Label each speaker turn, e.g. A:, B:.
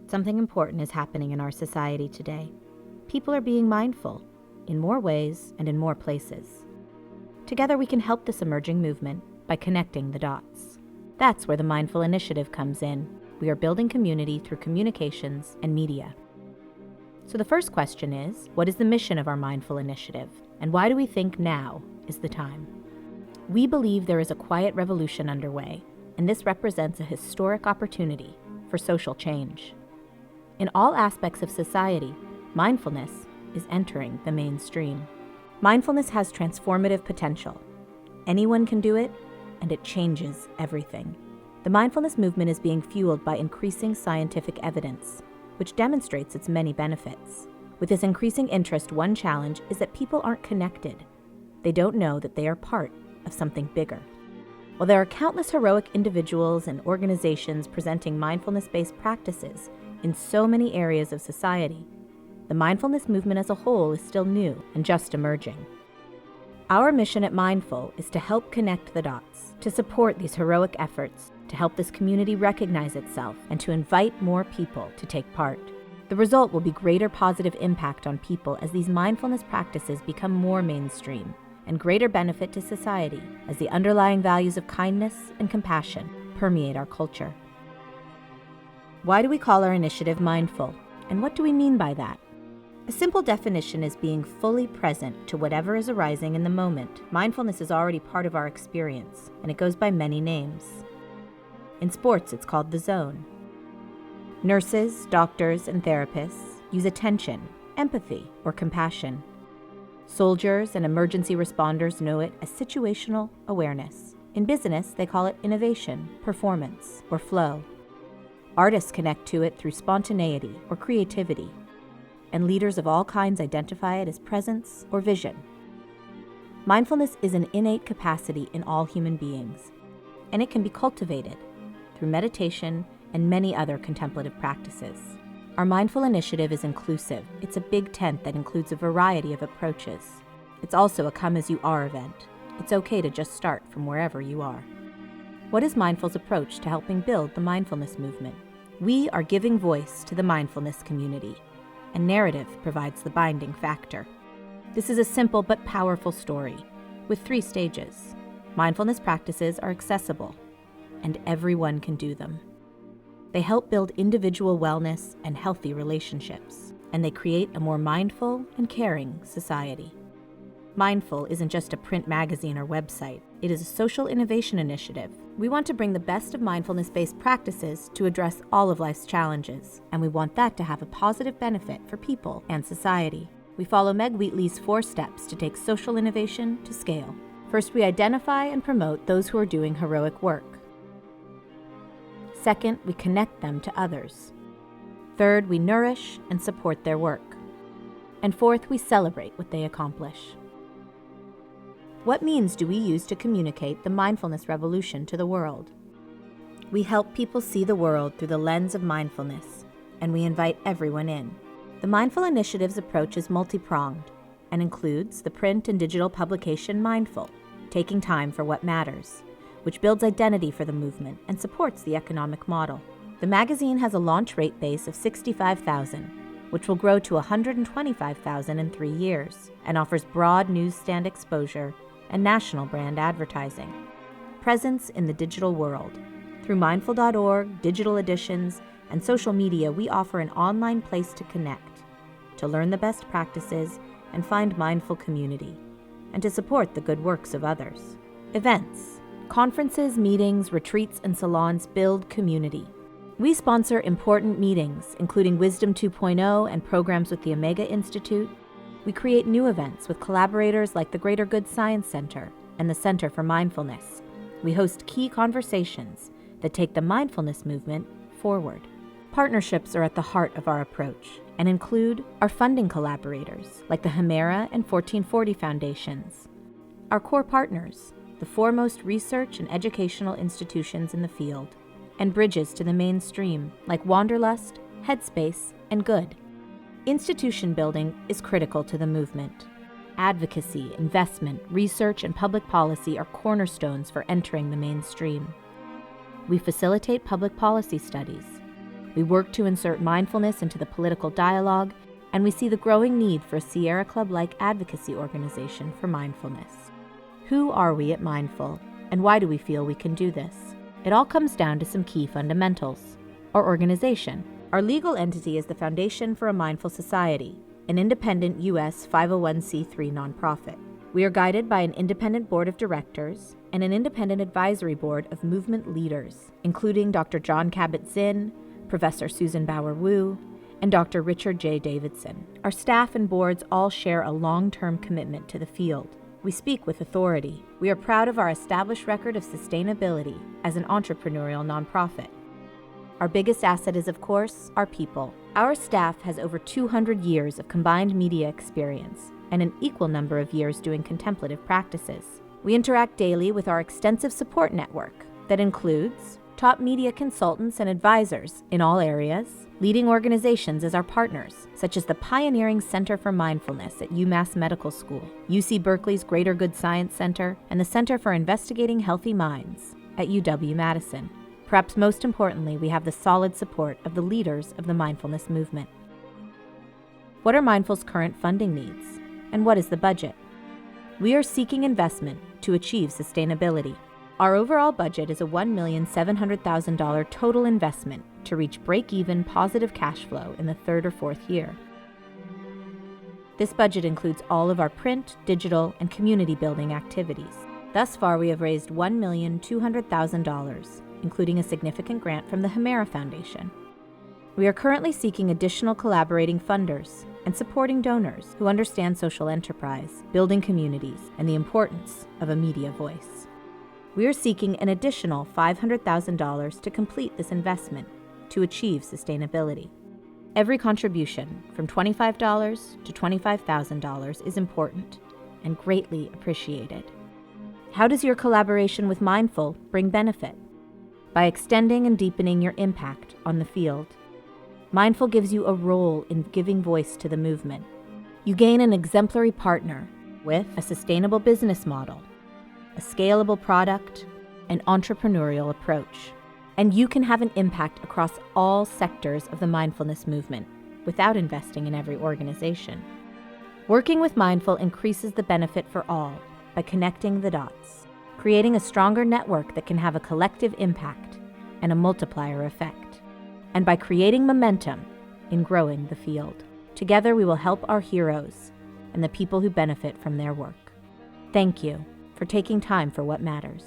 A: Something important is happening in our society today. People are being mindful, in more ways and in more places. Together we can help this emerging movement by connecting the dots. That's where the Mindful Initiative comes in. We are building community through communications and media. So the first question is, what is the mission of our Mindful Initiative, and why do we think now is the time? We believe there is a quiet revolution underway, and this represents a historic opportunity for social change. In all aspects of society, mindfulness is entering the mainstream. Mindfulness has transformative potential. Anyone can do it, and it changes everything. The mindfulness movement is being fueled by increasing scientific evidence, which demonstrates its many benefits. With this increasing interest, one challenge is that people aren't connected. They don't know that they are part of something bigger. While there are countless heroic individuals and organizations presenting mindfulness-based practices in so many areas of society, the mindfulness movement as a whole is still new and just emerging. Our mission at Mindful is to help connect the dots, to support these heroic efforts, to help this community recognize itself, and to invite more people to take part. The result will be greater positive impact on people as these mindfulness practices become more mainstream, and greater benefit to society as the underlying values of kindness and compassion permeate our culture. Why do we call our initiative Mindful, and what do we mean by that? A simple definition is being fully present to whatever is arising in the moment. Mindfulness is already part of our experience, and it goes by many names. In sports, it's called the zone. Nurses, doctors, and therapists use attention, empathy, or compassion. Soldiers and emergency responders know it as situational awareness. In business, they call it innovation, performance, or flow. Artists connect to it through spontaneity or creativity, and leaders of all kinds identify it as presence or vision. Mindfulness is an innate capacity in all human beings, and it can be cultivated through meditation and many other contemplative practices. Our Mindful Initiative is inclusive. It's a big tent that includes a variety of approaches. It's also a come-as-you-are event. It's okay to just start from wherever you are. What is Mindful's approach to helping build the mindfulness movement? We are giving voice to the mindfulness community, and narrative provides the binding factor. This is a simple but powerful story with 3 stages. Mindfulness practices are accessible, and everyone can do them. They help build individual wellness and healthy relationships, and they create a more mindful and caring society. Mindful isn't just a print magazine or website. It is a social innovation initiative. We want to bring the best of mindfulness-based practices to address all of life's challenges, and we want that to have a positive benefit for people and society. We follow Meg Wheatley's 4 steps to take social innovation to scale. First, we identify and promote those who are doing heroic work. Second, we connect them to others. Third, we nourish and support their work. And fourth, we celebrate what they accomplish. What means do we use to communicate the mindfulness revolution to the world? We help people see the world through the lens of mindfulness, and we invite everyone in. The Mindful Initiative's approach is multi-pronged and includes the print and digital publication Mindful, taking time for what matters, which builds identity for the movement and supports the economic model. The magazine has a launch rate base of 65,000, which will grow to 125,000 in 3 years, and offers broad newsstand exposure and national brand advertising. Presence in the digital world. Through mindful.org, digital editions, and social media, we offer an online place to connect, to learn the best practices and find mindful community, and to support the good works of others. Events. Conferences, meetings, retreats, and salons build community. We sponsor important meetings, including Wisdom 2.0 and programs with the Omega Institute. We create new events with collaborators like the Greater Good Science Center and the Center for Mindfulness. We host key conversations that take the mindfulness movement forward. Partnerships are at the heart of our approach and include our funding collaborators like the Hemera and 1440 Foundations. Our core partners, the foremost research and educational institutions in the field, and bridges to the mainstream like Wanderlust, Headspace, and Good. Institution building is critical to the movement. Advocacy, investment, research, and public policy are cornerstones for entering the mainstream. We facilitate public policy studies. We work to insert mindfulness into the political dialogue, and we see the growing need for a Sierra Club-like advocacy organization for mindfulness. Who are we at Mindful, and why do we feel we can do this? It all comes down to some key fundamentals. Our organization. Our legal entity is the Foundation for a Mindful Society, an independent U.S. 501c3 nonprofit. We are guided by an independent board of directors and an independent advisory board of movement leaders, including Dr. John Kabat-Zinn, Professor Susan Bauer-Wu, and Dr. Richard J. Davidson. Our staff and boards all share a long-term commitment to the field. We speak with authority. We are proud of our established record of sustainability as an entrepreneurial nonprofit. Our biggest asset is, of course, our people. Our staff has over 200 years of combined media experience and an equal number of years doing contemplative practices. We interact daily with our extensive support network that includes top media consultants and advisors in all areas, leading organizations as our partners, such as the pioneering Center for Mindfulness at UMass Medical School, UC Berkeley's Greater Good Science Center, and the Center for Investigating Healthy Minds at UW-Madison. Perhaps most importantly, we have the solid support of the leaders of the mindfulness movement. What are Mindful's current funding needs, and what is the budget? We are seeking investment to achieve sustainability. Our overall budget is a $1,700,000 total investment to reach break-even positive cash flow in the third or fourth year. This budget includes all of our print, digital, and community building activities. Thus far, we have raised $1,200,000, including a significant grant from the Hemera Foundation. We are currently seeking additional collaborating funders and supporting donors who understand social enterprise, building communities, and the importance of a media voice. We are seeking an additional $500,000 to complete this investment to achieve sustainability. Every contribution, from $25 to $25,000, is important and greatly appreciated. How does your collaboration with Mindful bring benefit? By extending and deepening your impact on the field. Mindful gives you a role in giving voice to the movement. You gain an exemplary partner with a sustainable business model, a scalable product, an entrepreneurial approach. And you can have an impact across all sectors of the mindfulness movement without investing in every organization. Working with Mindful increases the benefit for all by connecting the dots, creating a stronger network that can have a collective impact and a multiplier effect, and by creating momentum in growing the field. Together we will help our heroes and the people who benefit from their work. Thank you for taking time for what matters.